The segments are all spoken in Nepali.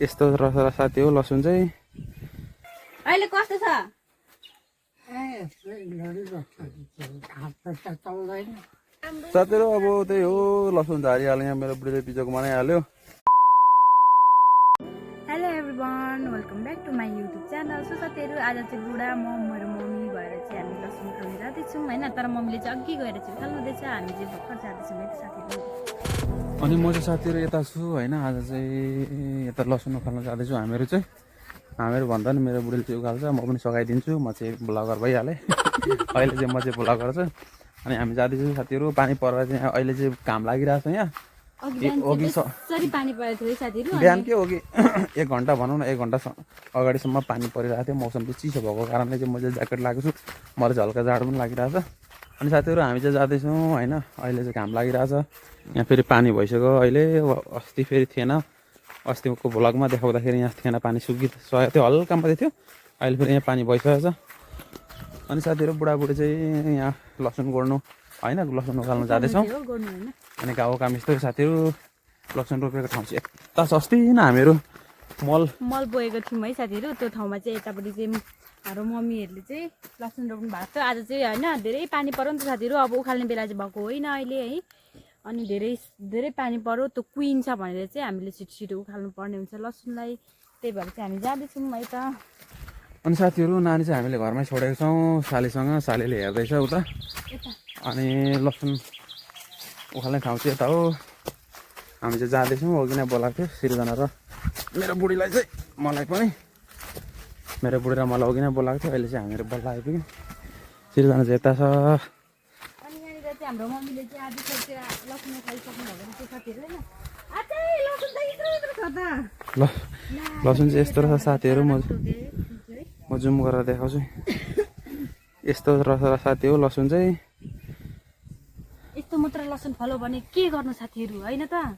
यस्तो रसा साथी हो लसुन चाहिँ। अहिले कस्तो छ? साथीहरू अब त्यही हो लसुन झारिहाल्यो यहाँ मेरो बुढीले बिजोको बनाइहाल्यो। Hello everyone, welcome back to my YouTube channel. So साथीहरू आज चाहिँ बुढा मेरो मम्मी भएर चाहिँ हामी लसुन खानु जाँदैछौँ होइन। तर मम्मीले चाहिँ अघि गएर चाहिँ उखाल्नुहुँदैछ, हामी चाहिँ भर्खर जाँदैछौँ है त साथीहरू। अनि म चाहिँ साथीहरू यता छु होइन। आज चाहिँ यता लसुन उखाल्न जाँदैछु। हामीहरू भन्दा नि मेरो बुढीले चाहिँ उखाल्छ, म पनि सघाइदिन्छु। म चाहिँ ब्लगर भइहालेँ अहिले चाहिँ म चाहिँ ब्लगर छु। अनि हामी जाँदैछौँ साथीहरू। पानी परेर चाहिँ अहिले चाहिँ घाम लागिरहेको छ यहाँ। पानी परेको थियो साथीहरू बिहान के हो कि 1 घन्टा भनौँ न, 1 घन्टा अगाडिसम्म पानी परिरहेको थियो। मौसम चाहिँ चिसो भएको कारणले चाहिँ म चाहिँ ज्याकेट लगाएको छु। मलाई चाहिँ हल्का जाडो पनि लागिरहेछ। अनि साथीहरू हामी चाहिँ जाँदैछौँ होइन। अहिले चाहिँ घाम लागिरहेछ। यहाँ फेरि पानी भइसक्यो अहिले। अस्ति फेरि थिएन, अस्तिको भ्लगमा देखाउँदाखेरि यहाँ थिएन, पानी सुकिसकेको थियो, हल्का मात्रै थियो। अहिले फेरि यहाँ पानी भइसकेको छ। अनि साथीहरू बुढाबुढी चाहिँ यहाँ लसुन गोड्नु होइन, लसुन उखाल्नु जाँदैछौँ। अनि गाउँ काम यस्तो साथीहरू। लसुन रोपेको ठाउँ चाहिँ यता छ। अस्ति नै हामीहरू मल बोएको थियौँ है साथीहरू। त्यो ठाउँमा चाहिँ यतापट्टि चाहिँ हाम्रो मम्मीहरूले चाहिँ लसुन रोप्नु भएको छ। आज चाहिँ होइन धेरै पानी पऱ्यो नि त साथीहरू। अब उखाल्ने बेला चाहिँ भएको होइन अहिले है। अनि धेरै पानी पऱ्यो, त्यो कुहिन्छ भनेर चाहिँ हामीले छिटो उखाल्नु पर्ने हुन्छ लसुनलाई। त्यही भएर चाहिँ हामी जाँदैछौँ है त। अनि साथीहरू नानी चाहिँ हामीले घरमै छोडेको छौँ सालीसँग। सालीले हेर्दैछ उता। अनि लसुन उखाल्ने ठाउँ चाहिँ यता हो। हामी चाहिँ जाँदैछौँ। अघि नै बोलाएको थियो सिर्जना र मेरो बुढीलाई चाहिँ, मलाई पनि मेरो बुढी र मलाई अघि नै बोलाएको थियो। अहिले चाहिँ हामीहरू बल्ल आइपुग्यौँ। सिर्जना चाहिँ यता छ। अनि यहाँनिर चाहिँ हाम्रो मम्मीले चाहिँ आज लसुन खाइसक्नु भएको थियो साथीहरू होइन। लसुन चाहिँ यस्तो रहेछ साथीहरू। म जुम गरेर देखाउँछु। यस्तो रहेछ साथी हो लसुन चाहिँ। यस्तो मात्र लसुन फल्यो भने के गर्नु साथीहरू होइन त।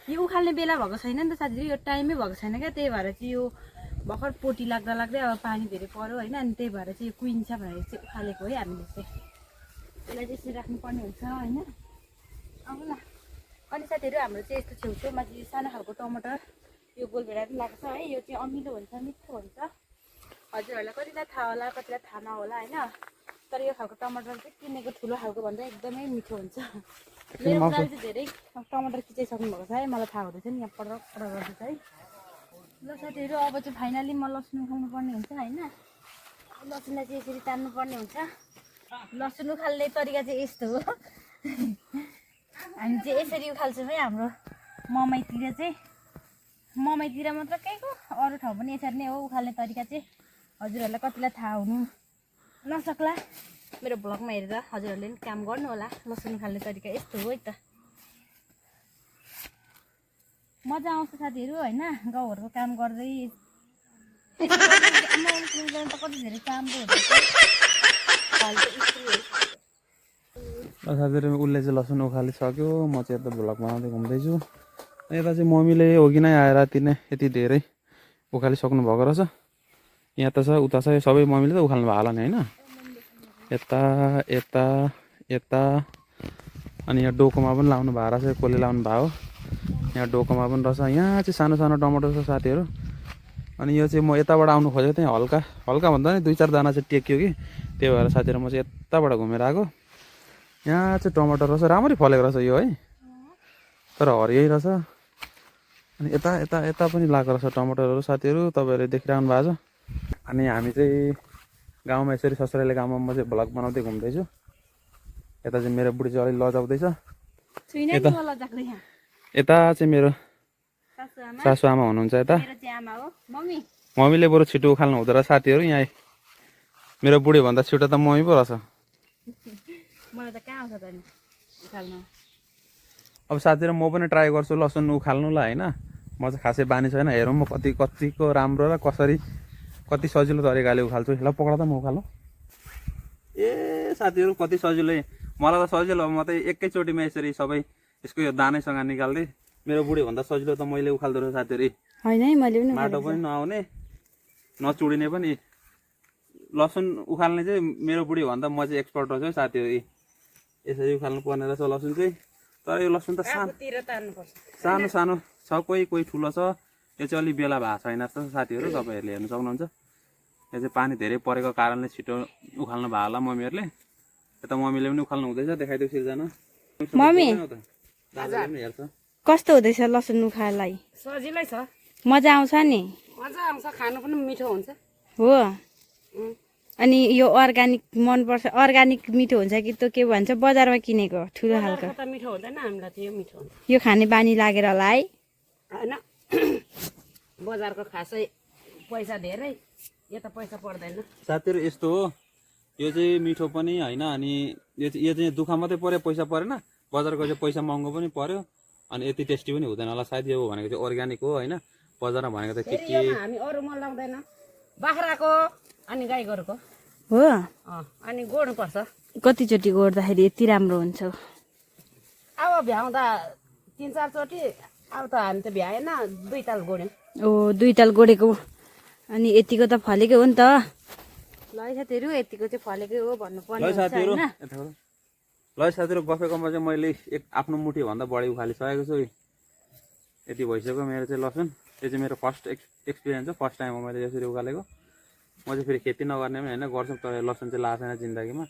यो उखाल्ने बेला भएको छैन नि त साथीहरू, यो टाइमै भएको छैन क्या। त्यही भएर चाहिँ यो भर्खर पोटी लाग्दा अब पानी धेरै पऱ्यो होइन। अनि त्यही भएर चाहिँ यो कुहिन्छ भनेर चाहिँ उखालेको है हामीले चाहिँ। यसलाई चाहिँ यसरी राख्नुपर्ने हुन्छ होइन। अब ल अनि साथीहरू हाम्रो चाहिँ यस्तो छेउछेउमा चाहिँ सानो खालको टमाटर यो गोलभेडा पनि लाग्छ है। यो चाहिँ अमिलो हुन्छ, मिठो हुन्छ। हजुरहरूलाई कतिलाई थाहा होला, कतिलाई थाहा नहोला होइन। तर यो खालको टमाटर चाहिँ किनेको ठुलो खालको भन्दा एकदमै मिठो हुन्छ। मेरो बुढाले चाहिँ धेरै टमाटर खिचाइसक्नु भएको छ है, मलाई थाहा हुँदैछ नि। यहाँ पडक गर्दैछ है। ल साथीहरू अब चाहिँ फाइनली म लसुन उखाल्नु पर्ने हुन्छ होइन। लसुनलाई चाहिँ यसरी तान्नु पर्ने हुन्छ। लसुन उखाल्ने तरिका चाहिँ यस्तो हो। हामी चाहिँ यसरी उखाल्छौँ है। हाम्रो ममाइतिर मात्र केहीको अरू ठाउँ पनि यसरी नै हो उखाल्ने तरिका चाहिँ। हजुरहरूलाई कतिलाई थाहा हुनु नसक्ला, मेरो भ्लगमा हेरेर हजुरहरूले पनि काम गर्नु होला। लसुन उखाल्ने तरिका यस्तो हो है त। मजा आउँछ साथीहरू होइन, गाउँहरूको काम गर्दै। त कति धेरै काम पो हुन्छ। साथीहरू उसले चाहिँ लसुन उखालिसक्यो। म चाहिँ यता भ्लग बनाउँदै घुम्दैछु। यता चाहिँ मम्मीले अघि नै आएर यति धेरै उखालिसक्नु भएको रहेछ। यहाँ त छ, उता छ, सबै मम्मीले त उखाल्नु भएको होला नि होइन। यता यता यता अनि यहाँ डोकोमा पनि लाउनु भएको रहेछ, कसले लाउनु भएको। यहाँ डोकोमा पनि रहेछ। यहाँ चाहिँ सानो सानो टमाटर छ साथीहरू। अनि यो चाहिँ म यताबाट आउनु खोजेको थिएँ, हल्का भन्दा नि 2-4 दाना चाहिँ टेक्यो कि। त्यही भएर साथीहरू म चाहिँ यताबाट घुमेर आएको। यहाँ चाहिँ टमाटर रहेछ, राम्ररी फलेको रहेछ यो है, तर हरियै रहेछ। अनि यता यता यता पनि लगाएको रहेछ टमाटरहरू साथीहरू, तपाईँहरूले देखिरहनु भएको छ। अनि हामी चाहिँ गाउँमा यसरी ससुराले गाउँमा म चाहिँ भ्लग बनाउँदै घुम्दैछु। यता चाहिँ मेरो बुढी चाहिँ अलिक लजाउँदैछ। यता चाहिँ मेरो सासु आमा हुनुहुन्छ। यता मम्मीले बरु छिटो उखाल्नु हुँदो रहेछ साथीहरू। यहाँ मेरो बुढी भन्दा छिटो त मम्मी पो रहेछ। अब साथीहरू म पनि ट्राई गर्छु लसुन उखाल्नुलाई होइन। म चाहिँ खासै बानी छैन। हेरौँ म कतिको राम्रो र कति सजिलो तरिकाले उखाल्छु। ल पक्रा त म उखाल्नु। ए साथीहरू कति सजिलो, मलाई त सजिलो। म त एकैचोटिमा यसरी सबै यसको यो दानैसँग निकाल्दै। मेरो बुढी भन्दा सजिलो त मैले उखाल्दो रहेछ साथीहरू होइन है। मैले पनि माटो पनि नआउने नचुडिने पनि। लसुन उखाल्ने चाहिँ मेरो बुढी भन्दा म चाहिँ एक्सपर्ट रहेछु है साथीहरू। यसरी उखाल्नु पर्ने रहेछ लसुन चाहिँ। तर यो लसुन त सानो छ, कोही ठुलो छ। यो चाहिँ अलि बेला भएको छैन जस्तो साथीहरू, तपाईँहरूले हेर्नु सक्नुहुन्छ। यो चाहिँ पानी धेरै परेको कारणले छिटो उखाल्नु भयो होला मम्मीहरूले। यता मम्मीले पनि उखाल्नु हुँदैछ, देखाइदियो सिर्जना। मम्मी दाजुले पनि हेर्छ। कस्तो हुँदैछ लसुन उखाललाई? सजिलै छ, मजा आउँछ नि? मजा आउँछ, खानु पनि मिठो हुन्छ। हो। अनि यो अर्ग्यानिक मनपर्छ? अर्ग्यानिक मिठो हुन्छ कि त्यो के भन्छ बजारमा किनेको ठुलो खालको? बजारको त मिठो हुँदैन, हामीलाई त यो मिठो हुन्छ। यो खाने बानी लागेर होला है? होइन, बजारको खासै पैसा धेरै, यो त पैसा पर्दैन। साथीहरू यस्तो हो, यो चाहिँ मिठो पनि होइन, अनि यो चाहिँ दुःख मात्रै पऱ्यो, पैसा परेन। बजारको चाहिँ पैसा महँगो पनि पर्यो, अनि यति टेस्टी पनि हुँदैन होला सायद। यो भनेको चाहिँ अर्ग्यानिक हो होइन, बजारमा भनेको त के हामी अरू मल लाउँदैन, बाख्राको अनि गाई गोरुको हो। अनि गोड्नुपर्छ। कतिचोटि गोड्दाखेरि यति राम्रो हुन्छ? अब भ्याउँदा 3-4 चोटि, अब त हामी त भ्याएन, 2 ताल गोड्यौँ। ओ 2 ताल गोडेको, अनि यतिको त फलेकै हो नि त। ल है साथीहरू, यतिको चाहिँ फलेकै हो भन्नुपर्ने हुन्छ होइन? ल साथीहरू, गफेकोमा चाहिँ मैले आफ्नो मुठीभन्दा बढी उखालिसकेको छु। यति भइसक्यो मेरो चाहिँ लसुन। यो चाहिँ मेरो फर्स्ट एक्सपिरियन्स हो, फर्स्ट टाइम हो मैले यसरी उखालेको। म चाहिँ फेरि खेती नगर्ने पनि होइन, गर्छु, तर लसुन चाहिँ लाएको छैन जिन्दगीमा।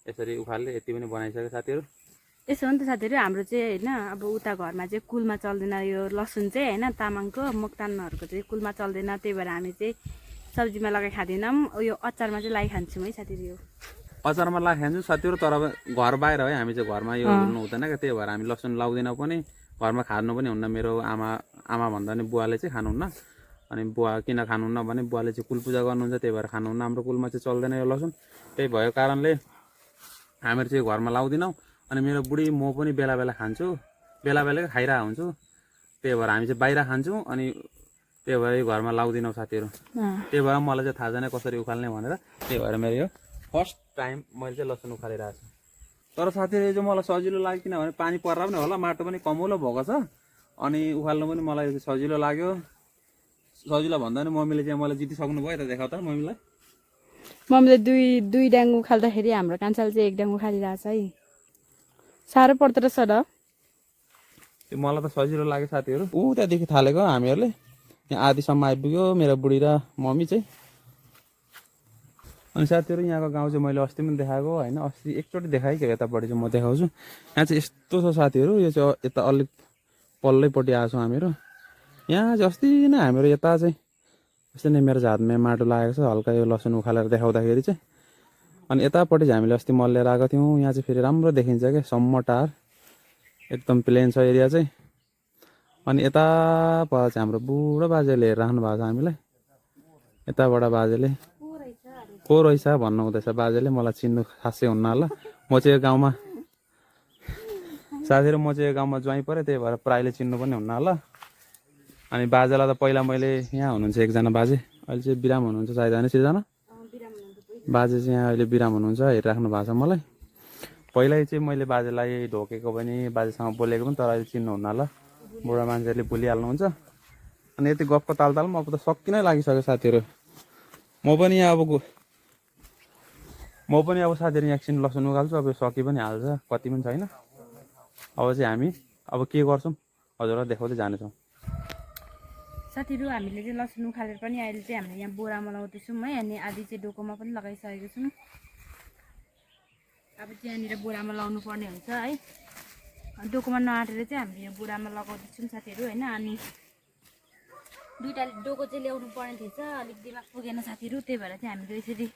यसरी उखाल्ने यति पनि बनाइसक्यो साथीहरू। यसो हो नि त साथीहरू, हाम्रो चाहिँ होइन अब उता घरमा चाहिँ कुलमा चल्दैन यो लसुन चाहिँ होइन, तामाङको मोक्तानहरूको चाहिँ कुलमा चल्दैन, त्यही भएर हामी चाहिँ सब्जीमा लगाइ खाँदैनौँ। यो अचारमा चाहिँ लगाइ खान्छौँ है साथीहरू। यो अचारमा लगाइ खान्छु साथीहरू, तर अब घर बाहिर है, हामी चाहिँ घरमा यो हुनु हुँदैन क्या, त्यही भएर हामी लसुन लाउँदैनौँ पनि, घरमा खानु पनि हुन्न। मेरो आमा भन्दा पनि बुवाले चाहिँ खानुहुन्न, अनि बुवा किन खानुहुन्न भने बुवाले चाहिँ कुल पूजा गर्नुहुन्छ, त्यही भएर खानुहुन्न। हाम्रो कुलमा चाहिँ चल्दैन यो लसुन, त्यही भएको कारणले हामीहरू चाहिँ घरमा लाउँदैनौँ। अनि मेरो बुढी म पनि बेला बेला खान्छु, बेला बेला खाइरहेको हुन्छु, त्यही भएर हामी चाहिँ बाहिर खान्छौँ, अनि त्यही भएर यो घरमा लाउँदैनौँ साथीहरू। त्यही भएर मलाई चाहिँ थाहा छैन कसरी उखाल्ने भनेर, त्यही भएर मेरो यो फर्स्ट टाइम मैले चाहिँ लसुन उखालिरहेको छु। तर साथीहरू यो चाहिँ मलाई सजिलो लाग्यो, किनभने पानी परेर पनि होला, माटो पनि कमौलो भएको छ, अनि उखाल्नु पनि मलाई सजिलो लाग्यो। सजिलो भन्दा पनि मम्मीले चाहिँ मलाई जितिसक्नु भयो। यता देखाउ त मम्मीलाई। मम्मीले दुई ड्याङ उखाल्दाखेरि हाम्रो कान्छाले चाहिँ 1 ड्याङ उखालिरहेको छ है। साह्रो पर्दो रहेछ र। मलाई त सजिलो लाग्यो साथीहरू। त्यहाँदेखि थालेको हामीहरूले, यहाँ आधीसम्म आइपुग्यो मेरो बुढी र मम्मी चाहिँ। अनि साथीहरू यहाँको गाउँ चाहिँ मैले अस्ति पनि देखाएको होइन, अस्ति एकचोटि देखाएँ कि यतापट्टि चाहिँ म देखाउँछु। यहाँ चाहिँ यस्तो छ साथीहरू, यो चाहिँ यता अलिक पल्लैपट्टि आएको छौँ हामीहरू। यहाँ चाहिँ अस्ति नै हामीहरू यता चाहिँ यस्तै नै मेरो हातमा माटो लागेको छ हल्का, यो लसुन उखालेर देखाउँदाखेरि चाहिँ। अनि यतापट्टि चाहिँ हामीले अस्ति मल लिएर आएको थियौँ। यहाँ चाहिँ फेरि राम्रो देखिन्छ क्या, सम्म टार एकदम प्लेन छ एरिया चाहिँ। अनि यता पर चाहिँ हाम्रो बुढो बाजेले हेरिराख्नु भएको छ हामीलाई। यताबाट बाजेले को रहेछ भन्नु हुँदैछ बाजेले, मलाई चिन्नु खासै हुन्न होला। म चाहिँ यो गाउँमा साथीहरू, म चाहिँ यो गाउँमा ज्वाइँ परेँ, त्यही भएर प्रायले चिन्नु पनि हुन्न होला। अनि बाजेलाई त पहिला मैले, यहाँ हुनुहुन्छ एकजना बाजे, अहिले चाहिँ बिराम हुनुहुन्छ सायद होइन सिर्जना? बाजे चाहिँ यहाँ अहिले बिराम हुनुहुन्छ, हेरिराख्नु भएको छ मलाई। पहिल्यै चाहिँ मैले बाजेलाई ढोकेको पनि, बाजेसँग बोलेको पनि, तर अहिले चिन्नुहुन्न होला, बुढा मान्छेहरूले भुलिहाल्नुहुन्छ। अनि यति गफको तालतालमा अब त सकिनै लागिसक्यो साथीहरू। म पनि अब साथीहरू यहाँ एकछिन लसुन उखाल्छु, अब सकि पनि हाल्छ, कति पनि छैन। अब चाहिँ हामी अब के गर्छौँ हजुरलाई देखाउँदै जानेछौँ। साथीहरू हामीले चाहिँ लसुन उखालेर पनि अहिले चाहिँ हामीले यहाँ बोरामा लगाउँदैछौँ है, अनि आधी चाहिँ डोकोमा पनि लगाइसकेको छौँ। अब त्यहाँनिर बोरामा लगाउनु पर्ने हुन्छ है, डोकोमा नआँटेर चाहिँ हामीले यहाँ बोरामा लगाउँदैछौँ साथीहरू होइन। अनि 2टा डोको चाहिँ ल्याउनु पर्ने थिएछ, अलिक दिमाग पुगेन साथीहरू, त्यही भएर चाहिँ हामीले यसरी,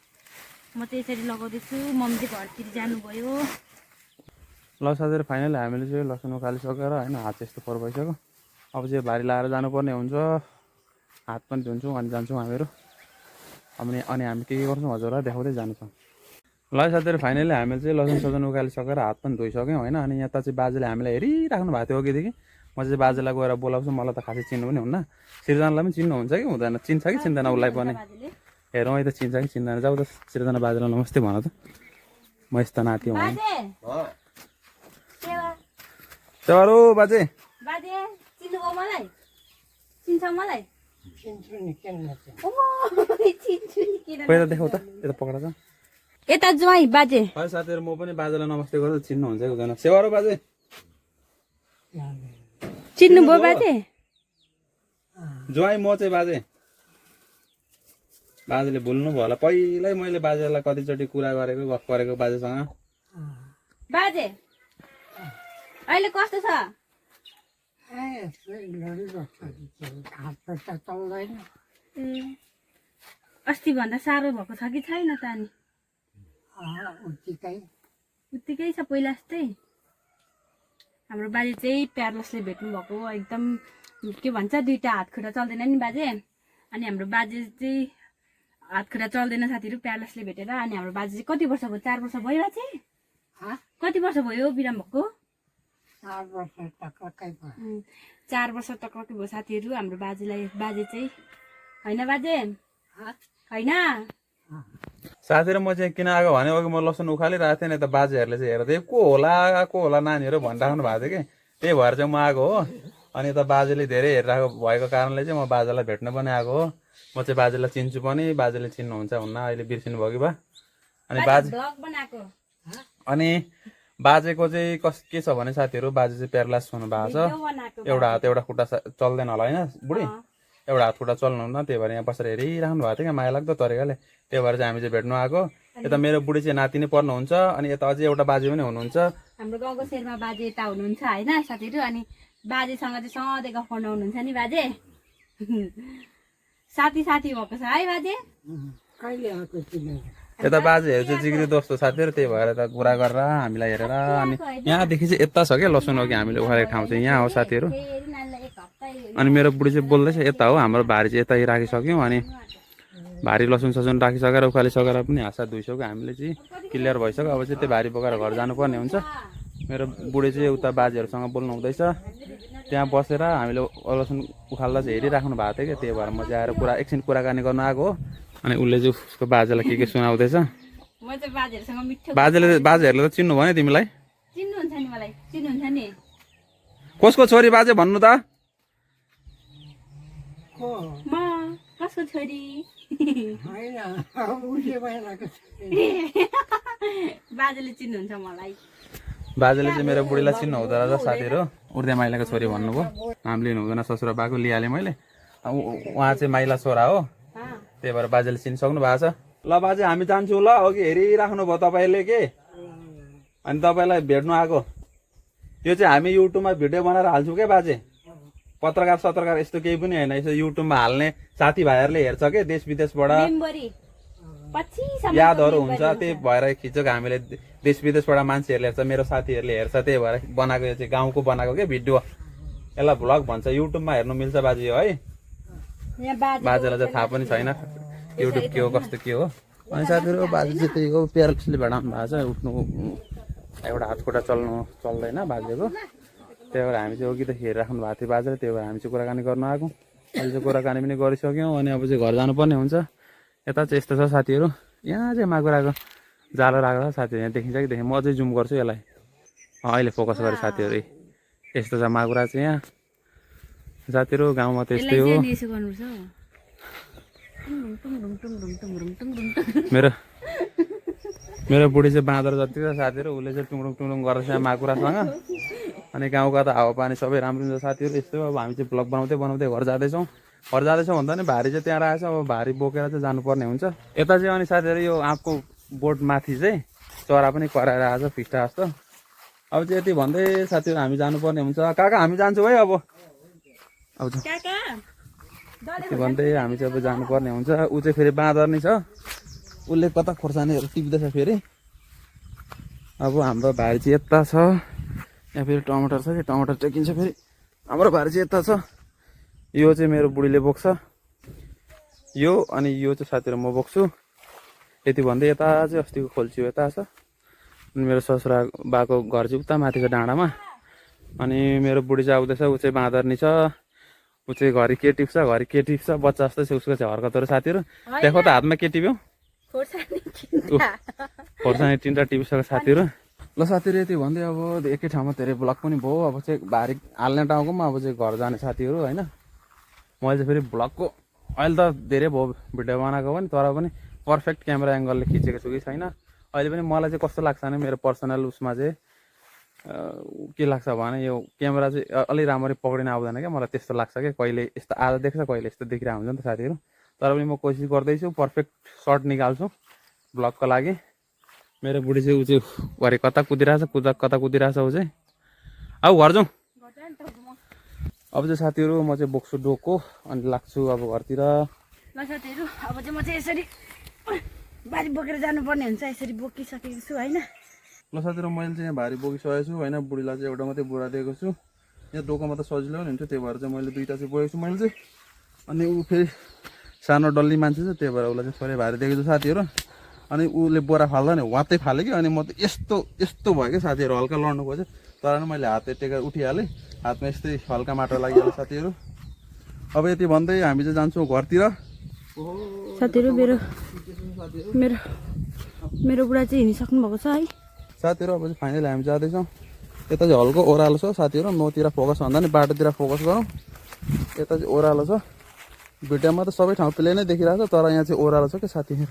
म चाहिँ यसरी लगाउँदैछु। मम्मी चाहिँ घरतिर जानुभयो। ल साथीहरू, फाइनली हामीले चाहिँ लसुन उखालिसकेर होइन, हात चाहिँ यस्तो पर भइसक्यो। अब चाहिँ भारी लाएर जानुपर्ने हुन्छ, हात पनि धुन्छौँ अनि जान्छौँ हामीहरू। अनि हामी के गर्छौँ हजुरलाई देखाउँदै जान्छौँ। ल साथीहरू, फाइनली हामीले चाहिँ लसुन सजुन उखालिसकेर हात पनि धोइसक्यौँ होइन। अनि यता चाहिँ बाजेले हामीलाई हेरिराख्नु भएको थियो अघिदेखि। म चाहिँ बाजेलाई गएर बोलाउँछु, मलाई त खासै चिन्नु पनि हुन्न। सिर्जनालाई पनि चिन्नुहुन्छ कि हुँदैन, चिन्छ कि चिन्दैन उसलाई पनि, हेरौँ है त चिन्छ कि चिन्दैन। जाऊ त सिर्जना बाजेलाई नमस्ते भन त, म यस्तो नाति हुँ। सेवारो बाजे, चिन्नुभयो मलाई? चिन्छ मलाई? पहिला देखाउ त, यता पक्रा छ यता ज्वाइँ बाजे। है साथीहरू, म पनि बाजेलाई नमस्ते गर्दा चिन्नुहुन्छ कि हुँदैन? सेवारो बाजे, चिन्नुभयो बाजे? ज्वाइँ म चाहिँ बाजे बाजेले बोल्नु भयो होला पहिल्यै मैले बाजेलाई कतिचोटि कुरा गरेको गफ गरेको बाजेसँग बाजे अहिले कस्तो छ अस्ति भन्दा साह्रो भएको छ कि छैन त अनि उत्तिकै छ पहिला जस्तै हाम्रो बाजे चाहिँ प्यारलसले भेट्नु भएको एकदम के भन्छ दुईटा हात खुट्टा चल्दैन नि बाजे अनि हाम्रो बाजे चाहिँ हात खुट्टा चल्दैन साथीहरू प्यारलसले भेटेर अनि हाम्रो बाजे चाहिँ कति वर्ष भयो 4 वर्ष भयो बाजे कति वर्ष भयो बिराम भएको 4 वर्ष टक्कै भयो साथीहरू हाम्रो बाजे चाहिँ होइन बाजे होइन साथीहरू म चाहिँ किन आएको भने अघि म लसुन उखालिरहेको थिएँ नि त बाजेहरूले चाहिँ हेर्दै को होला नानीहरू भनिराख्नु भएको थियो कि त्यही भएर चाहिँ म आएको हो अनि यता बाजेले धेरै हेरिरहेको भएको कारणले चाहिँ म बाजेलाई भेट्न पनि आएको हो म चाहिँ बाजेलाई चिन्छु पनि बाजेले चिन्नुहुन्छ हुन्न अहिले बिर्सिनु भयो कि बा अनि अनि बाजेको चाहिँ के छ भने साथीहरू बाजे चाहिँ प्यारलास हुनु भएको छ एउटा हात एउटा खुट्टा चल्दैन होला होइन बुढी एउटा हात खुट्टा चल्नुहुन्न त्यही भएर यहाँ बसेर हेरिराख्नु भएको थियो क्या माया लाग्दो तरिकाले त्यही भएर चाहिँ हामी चाहिँ भेट्नु आएको यता मेरो बुढी चाहिँ नाति नै पर्नुहुन्छ अनि यता अझै एउटा बाजे पनि हुनुहुन्छ हाम्रो गाउँको शेरमा बाजे यता हुनुहुन्छ होइन साथीहरू अनि बाजेसँग चाहिँ सधैँ गफ गर्न आउनुहुन्छ नि बाजे साथी भएको छ है बाजे यता बाजेहरू चाहिँ जिग्री दोस्तो साथीहरू त्यही भएर त कुरा गरेर हामीलाई हेरेर अनि यहाँदेखि चाहिँ यता छ क्या लसुन हो कि हामीले उखालेको ठाउँ चाहिँ यहाँ हो साथीहरू अनि मेरो बुढी चाहिँ बोल्दैछ यता हो हाम्रो भारी चाहिँ यतै राखिसक्यौँ अनि भारी लसुन ससुन राखिसकेर उखालिसकेर पनि हाँसा धुइसक्यो हामीले चाहिँ क्लियर भइसक्यो अब चाहिँ त्यो भारी बोकेर घर जानुपर्ने हुन्छ मेरो बुढी चाहिँ उता बाजेहरूसँग बोल्नु हुँदैछ त्यहाँ बसेर हामीले लसुन उखाल्दा चाहिँ हेरिराख्नु भएको थियो क्या त्यही भएर म चाहिँ आएर एकछिन कुराकानी गर्न आएको हो अनि उसले चाहिँ उसको बाजेलाई के सुनाउँदैछ बाजेहरूले त चिन्नु भयो नि तिमीलाई कसको छोरी बाजे भन्नु त कसको छोरी बाजेले चिन्नुहुन्छ मलाई बाजेले चाहिँ मेरो बुढीलाई चिन्नु हुँदो रहेछ साथीहरू उर्दे माइलाको छोरी भन्नुभयो नाम लिनु हुँदैन ससुरा बाको लिइहालेँ मैले उहाँ चाहिँ माइला छोरा हो त्यही भएर बाजेले चिनिसक्नु भएको छ ल बाजे हामी जान्छौँ ल अघि हेरिराख्नु भयो तपाईँले के अनि तपाईँलाई भेट्नु आएको त्यो चाहिँ हामी युट्युबमा भिडियो बनाएर हाल्छौँ क्या बाजे पत्रकार यस्तो केही पनि होइन यसो युट्युबमा हाल्ने साथीभाइहरूले हेर्छ के देश विदेशबाट यादहरू हुन्छ त्यही भएर खिचेको हामीले देश विदेशबाट मान्छेहरूले हेर्छ मेरो साथीहरूले हेर्छ त्यही भएर बनाएको यो चाहिँ गाउँको बनाएको के भिडियो यसलाई भ्लग भन्छ युट्युबमा हेर्नु मिल्छ बाजे है बाजेलाई चाहिँ थाहा पनि छैन युट्युब के हो कस्तो के हो अनि साथीहरू बाजे चाहिँ त्यही हो प्यारल्सले भेटाउनु भएको छ उठ्नु एउटा हात खुट्टा चल्दैन बाजेको त्यही भएर हामी चाहिँ अघि त हेरिराख्नु भएको थियो बाजेले त्यही भएर हामी चाहिँ कुराकानी गर्न आएको अहिले चाहिँ कुराकानी पनि गरिसक्यौँ अनि अब चाहिँ घर जानुपर्ने हुन्छ यता चाहिँ यस्तो छ साथीहरू यहाँ चाहिँ माकुराको जालो राखेको छ साथीहरू यहाँ देखिन्छ कि म अझै जुम गर्छु यसलाई अहिले फोकस गरेँ साथीहरू यस्तो छ माकुरा चाहिँ यहाँ साथीहरू गाउँमा त यस्तै हो मेरो बुढी चाहिँ बाँदर जति छ साथीहरू उसले चाहिँ टुङडुङ गर्छ यहाँ माकुरासँग अनि गाउँका त हावापानी सबै राम्रो हुन्छ साथीहरू यस्तै अब हामी चाहिँ ब्लग बनाउँदै घर जाँदैछौँ भन्दा नि भारी चाहिँ त्यहाँ राखेको छ अब भारी बोकेर चाहिँ जानुपर्ने हुन्छ यता चाहिँ अनि साथीहरू यो आँपको बोट माथि चाहिँ चरा पनि कराएर आएको छ फिस्टा जस्तो अब चाहिँ यति भन्दै साथीहरू हामी जानुपर्ने हुन्छ काका हामी जान्छौँ है अब यति भन्दै हामी चाहिँ अब जानुपर्ने हुन्छ ऊ चाहिँ फेरि बाँदर नै छ उसले कता खोर्सानीहरू टिप्दैछ फेरि अब हाम्रो भारी चाहिँ यता छ यहाँ फेरि टमाटर छ कि टमाटर टेकिन्छ फेरि हाम्रो भारी चाहिँ यता छ यो चाहिँ मेरो बुढीले बोक्छ यो अनि यो चाहिँ साथीहरू म बोक्छु यति भन्दै यता चाहिँ अस्तिको खोल्छु यता छ अनि मेरो ससुरा बाको घर चाहिँ उता माथिको डाँडामा अनि मेरो बुढी चाहिँ आउँदैछ ऊ चाहिँ बाँदर्नी छ ऊ चाहिँ घरि के टिप्छ बच्चा जस्तै छ उसको चाहिँ हरकतहरू साथीहरू देखो त हातमा के टिप्यो खोर्सानी 3टा टिपिसक्यो साथीहरू ल साथीहरू यति भन्दै अब एकै ठाउँमा धेरै ब्लग पनि भयो अब चाहिँ भारी हाल्ने ठाउँको पनि अब चाहिँ घर जाने साथीहरू होइन मैले चाहिँ फेरि ब्लगको अहिले त धेरै भयो भिडियो बनाएको पनि तर पनि पर्फेक्ट क्यामेरा एङ्गलले खिचेको छु कि छैन अहिले पनि मलाई चाहिँ कस्तो लाग्छ भने मेरो पर्सनल उसमा चाहिँ के लाग्छ भने यो क्यामेरा चाहिँ अलि राम्ररी पक्रिन आउँदैन क्या मलाई त्यस्तो लाग्छ क्या कहिले यस्तो आधा देख्छ कहिले यस्तो देखिरहेको हुन्छ नि त साथीहरू तर पनि म कोसिस गर्दैछु पर्फेक्ट सर्ट निकाल्छु ब्लगको लागि मेरो बुढी चाहिँ ऊ चाहिँ भरे कता कुदिरहेछ कता कुदिरहेछ ऊ चाहिँ अब घर जाउँ अब चाहिँ साथीहरू म चाहिँ बोक्छु डोको अनि लाग्छु अब घरतिर ल साथीहरू अब चाहिँ म चाहिँ यसरी बारी बोकेर जानुपर्ने हुन्छ यसरी बोकिसकेको छु होइन ल साथीहरू मैले चाहिँ यहाँ भारी बोकिसकेको छु होइन बुढीलाई चाहिँ एउटा मात्रै बोरा दिएको छु यहाँ डोकोमा त सजिलो नि हुन्छ त्यही भएर चाहिँ मैले दुईवटा चाहिँ बोकेको छु मैले चाहिँ अनि ऊ फेरि सानो डल्ली मान्छे छ त्यही भएर उसलाई चाहिँ थोरै भारी दिएको छु साथीहरू अनि उसले बोरा फाल्दा नि वात्तै फाल्यो कि अनि म त यस्तो भयो कि साथीहरू हल्का लड्नु खोज्यो तर पनि मैले हात टेकेर उठिहालेँ हातमा यस्तै हल्का माटो लागिहाल्यो साथीहरू अब यति भन्दै हामी चाहिँ जान्छौँ घरतिर साथीहरू मेरो बुढा चाहिँ हिँडिसक्नु भएको छ है साथीहरू अब चाहिँ फाइनली हामी जाँदैछौँ यता चाहिँ हल्का ओह्रालो छ साथीहरू मतिर फोकस भन्दा नि बाटोतिर फोकस गरौँ यता चाहिँ ओह्रालो छ भिडियोमा त सबै ठाउँ प्लेनै देखिरहेको छ तर यहाँ चाहिँ ओह्रालो छ क्या साथीहरू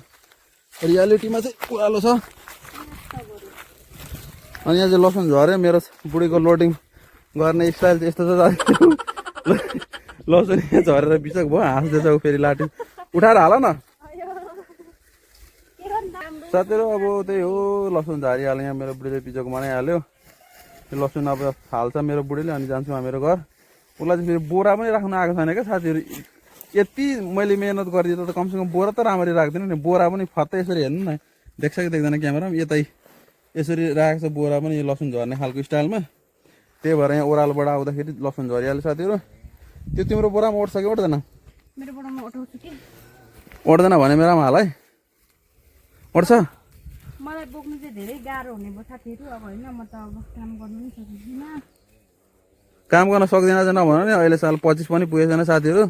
रियालिटीमा चाहिँ ओह्रालो छ अनि यहाँ चाहिँ लसुन झऱ्यो मेरो बुढीको लोडिङ गर्ने स्टाइल चाहिँ यस्तो छ साथीहरू लसुन यहाँ झरेर बिचक भयो हाँस्दैछ ऊ फेरि लाठी उठाएर हाल न साथीहरू अब त्यही हो लसुन झारिहाल्यो यहाँ मेरो बुढीले बिचक बनाइहाल्यो त्यो लसुन अब हाल्छ मेरो बुढीले अनि जान्छौँ हामीहरू घर उसलाई चाहिँ फेरि बोरा पनि राख्नु आएको छैन क्या साथीहरू यति मैले मेहनत गरिदिँदा त कमसेकम बोरा त राम्ररी राख्दिनँ नि बोरा पनि फत्तै यसरी हेर्नु न देख्छ कि देख्दैन क्यामेरा यतै यसरी राखेको छ बोरा पनि लसुन झर्ने खालको स्टाइलमा त्यही भएर यहाँ ओह्रालोबाट आउँदाखेरि लसुन झरिहाल्यो साथीहरू त्यो तिम्रो बोरामा उठ्छ कि उठ्दैन मेरो बुढामा उठाउँछु कि उठ्दैन भने मेरोमा हाल है उठ्छ मलाई बोक्नु चाहिँ धेरै गाह्रो हुने भयो साथीहरू अब होइन म त अब काम गर्नु पनि सक्दिनँ काम गर्न सक्दिनँ चाहिँ नभन नि अहिले साल 25 पनि पुगेको छैन साथीहरू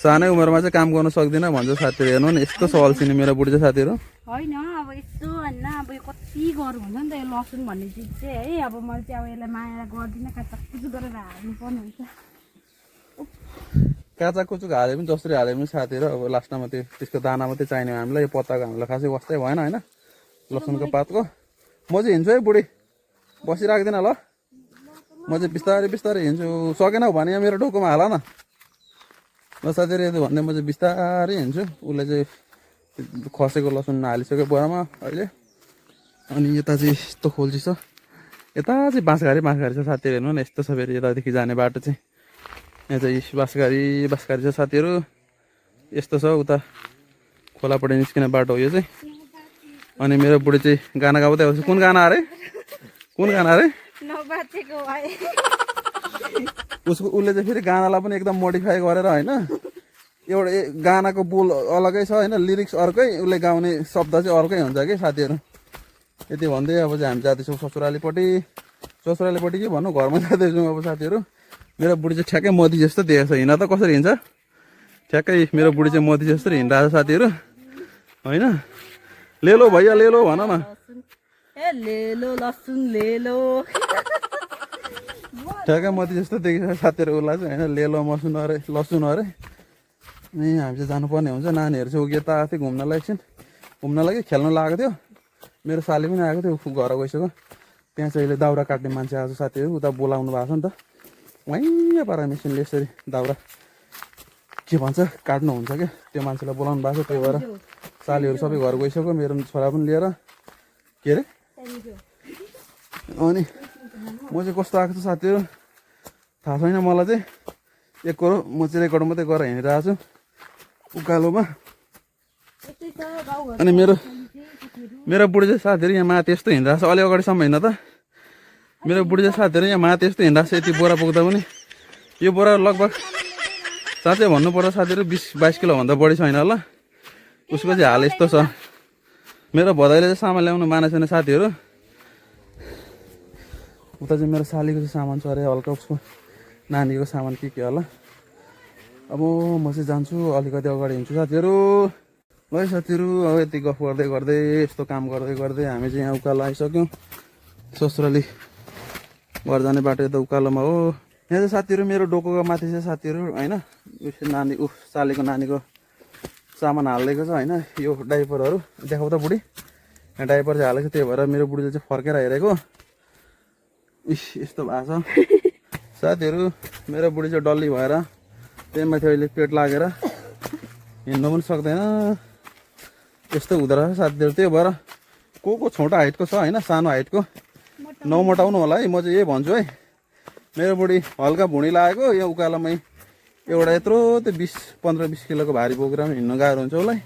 सानै उमेरमा चाहिँ काम गर्न सक्दिनँ भन्छ साथीहरू हेर्नु नि यस्तो सवाल छिने मेरो बुढी चाहिँ साथीहरू होइन अब यस्तो होइन अब यो कति गरौँ हुन्छ नि त यो लसुन भन्ने चिज चाहिँ है अब मैले चाहिँ अब यसलाई माया गर्दिनँ काचकुच गरेर हाल्नुपर्ने हुन्छ काँचा कुचुक हाले पनि जसरी हाले पनि साथीहरू अब लास्टमा त्यसको दाना मात्रै चाहिने हो हामीलाई यो पत्ताको हामीलाई खासै वास्तै भएन होइन लसुनको पातको म चाहिँ हिँड्छु है बुढी बसिराख्दिनँ ल म चाहिँ बिस्तारै बिस्तारै हिँड्छु सकेन भने यहाँ मेरो डोकोमा हाल न ल साथीहरू यति भन्दै म चाहिँ बिस्तारै हिँड्छु उसले चाहिँ खसेको लसुन हालिसक्यो बोरामा अहिले अनि यता चाहिँ यस्तो खोल्ची छ यता चाहिँ बाँसघारी छ साथीहरू हेर्नु न यस्तो छ फेरि यतादेखि जाने बाटो चाहिँ यहाँ चाहिँ बाँसघारी छ साथीहरू यस्तो छ उता खोलापट्टि निस्किने बाटो हो यो चाहिँ अनि मेरो बुढी चाहिँ गाना गाउँदै आउँछ कुन गाना अरे उसले चाहिँ फेरि गानालाई पनि एकदम मोडिफाई गरेर होइन एउटा गानाको बोल अलगै छ होइन लिरिक्स अर्कै उसले गाउने शब्द चाहिँ अर्कै हुन्छ कि साथीहरू यति भन्दै अब चाहिँ हामी जाँदैछौँ ससुरालीपट्टि के भन्नु घरमा जाँदैछौँ अब साथीहरू मेरो बुढी चाहिँ ठ्याक्कै मोदी जस्तो देखेको छ हिँड त कसरी हिँड्छ ठ्याक्कै मेरो बुढी चाहिँ मोदी जस्तो हिँडिरहेको छ साथीहरू होइन लेलो भैया लेलो भन न ए लेलो लसुन लेलो ठ्याक्कै मोदी जस्तो देखेको छ साथीहरू उसलाई चाहिँ होइन लेलो लसुन अरे अनि हामी चाहिँ जानुपर्ने हुन्छ नानीहरू चाहिँ उयो यता थियो घुम्नलाई एकछिन घुम्नलाई खेल्न लागेको थियो मेरो साली पनि आएको थियो घर गइसक्यो त्यहाँ चाहिँ अहिले दाउरा काट्ने मान्छे आएको छ साथीहरू उता बोलाउनु भएको छ नि त वहीँ पारा मेसिनले यसरी दाउरा के भन्छ काट्नुहुन्छ क्या त्यो मान्छेलाई बोलाउनु भएको छ त्यही भएर सालीहरू सबै घर गइसक्यो मेरो छोरा पनि लिएर के अरे अनि म चाहिँ कस्तो आएको छ साथीहरू थाहा छैन मलाई चाहिँ एक करोड म चाहिँ रेकर्ड मात्रै गरेर हिँडिरहेको छु उकालोमा अनि मेरो बुढी चाहिँ साथीहरू यहाँ माथि यस्तो हिँडिरहेको छ अलि अगाडिसम्म हिँड्न त मेरो बुढी चाहिँ साथीहरू यहाँ माथि यस्तो हिँडिरहेको छ यति बोरा पुग्दा पनि यो बोरा लगभग साँच्चै भन्नुपर्दा साथीहरू 20-22 किलोभन्दा बढी छैन होला उसको चाहिँ हाल यस्तो छ मेरो भदाइले चाहिँ सामान ल्याउनु मानेको छैन साथीहरू उता चाहिँ मेरो सालीको चाहिँ सामान छ अरे हल्का उसको नानीको सामान के होला अब म चाहिँ जान्छु अलिकति अगाडि हिँड्छु साथीहरू है साथीहरू अब यति गफ गर्दै गर्दै यस्तो काम गर्दै गर्दै हामी चाहिँ यहाँ उकालो आइसक्यौँ ससुराली घर जाने बाटो यता उकालोमा हो यहाँ चाहिँ साथीहरू मेरो डोकोको माथि चाहिँ साथीहरू होइन सालीको नानीको सामान हालिदिएको छ होइन यो डाइपरहरू देखाउ त बुढी यहाँ डाइपर चाहिँ हालेको छ त्यही भएर मेरो बुढीले चाहिँ फर्केर हेरेको इस यस्तो भएको छ साथीहरू। मेरो बुढी चाहिँ डल्ली भएर त्यही माथि अहिले पेट लागेर हिँड्नु पनि सक्दैन। यस्तो हुँदो रहेछ साथीहरू। त्यही भएर को छोटा हाइटको छ होइन, सानो हाइटको नमोटाउनु होला है। म चाहिँ यही भन्छु है। मेरो बुढी हल्का भुँडी लागेको यहाँ उकालोमै एउटा यत्रो त्यो 15-20 किलोको भारी बोकेर पनि हिँड्नु गाह्रो हुन्छ उसलाई।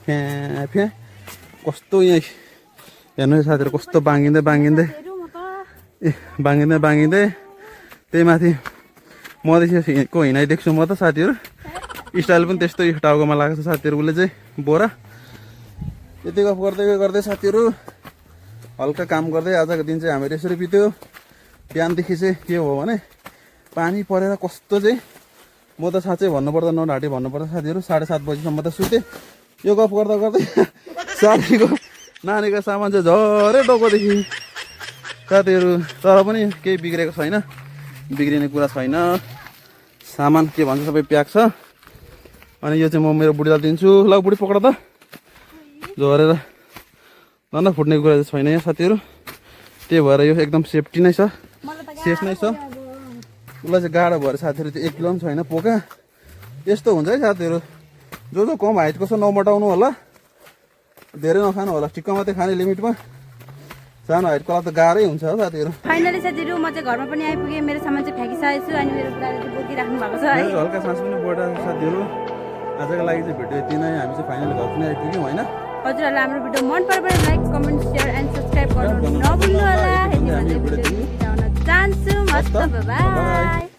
फ्या फ्या कस्तो यहाँ हेर्नु साथीहरू कस्तो बाङ्गिँदै त्यही माथि मधेसीको हिँडाइ देख्छु म त साथीहरू। स्टाइल पनि त्यस्तै टाउकोमा लागेको छ साथीहरू। उसले चाहिँ बोरा यति गफ गर्दै साथीहरू हल्का काम गर्दै आजको दिन चाहिँ हामीहरू यसरी बित्यो। बिहानदेखि चाहिँ के हो भने पानी परेर कस्तो चाहिँ म त साँच्चै भन्नुपर्दा नढाँटी भन्नुपर्दा साथीहरू 7:30 बजीसम्म त सुतेँ। यो गफ गर्दै साथीको नानीको सामान चाहिँ झरे टाउकोदेखि साथीहरू। तर पनि केही बिग्रेको छैन, बिग्रिने कुरा छैन। सामान के भन्छ सबै प्याक छ। अनि यो चाहिँ म मेरो बुढीलाई दिन्छु। ल बुढी पक्र त, झरेर धन्न फुट्ने कुरा चाहिँ छैन यहाँ साथीहरू। त्यही भएर यो एकदम सेफ्टी नै छ, सेफ नै छ। उसलाई चाहिँ गाह्रो भएर साथीहरू त्यो 1 किलो पनि छैन पोका। यस्तो हुन्छ है साथीहरू। जो कम हाइटको छ नमोटाउनु होला, धेरै नखानु होला, ठिक्क मात्रै खाने लिमिटमा। सानो हाइटकोलाई त गाह्रै हुन्छ हो साथीहरू। फाइनली साथीहरू म चाहिँ घरमा पनि आइपुगेँ। मेरो सामान चाहिँ फ्याँकिसकेको छु अनि मेरो बुढाले चाहिँ बोकिराख्नु भएको छ है। हल्का सास पनि बढिरहेको छ साथीहरू। आजको लागि चाहिँ भिडियो यति नै। हामी चाहिँ फाइनली घर पनि आइपुग्यौँ होइन। हजुरहरूलाई हाम्रो भिडियो मन पऱ्यो भने like, comment, share and subscribe गर्नु नभुल्नु होला। यति भन्दै भिडियो बिताउन चाहन्छु। मस्त बाई।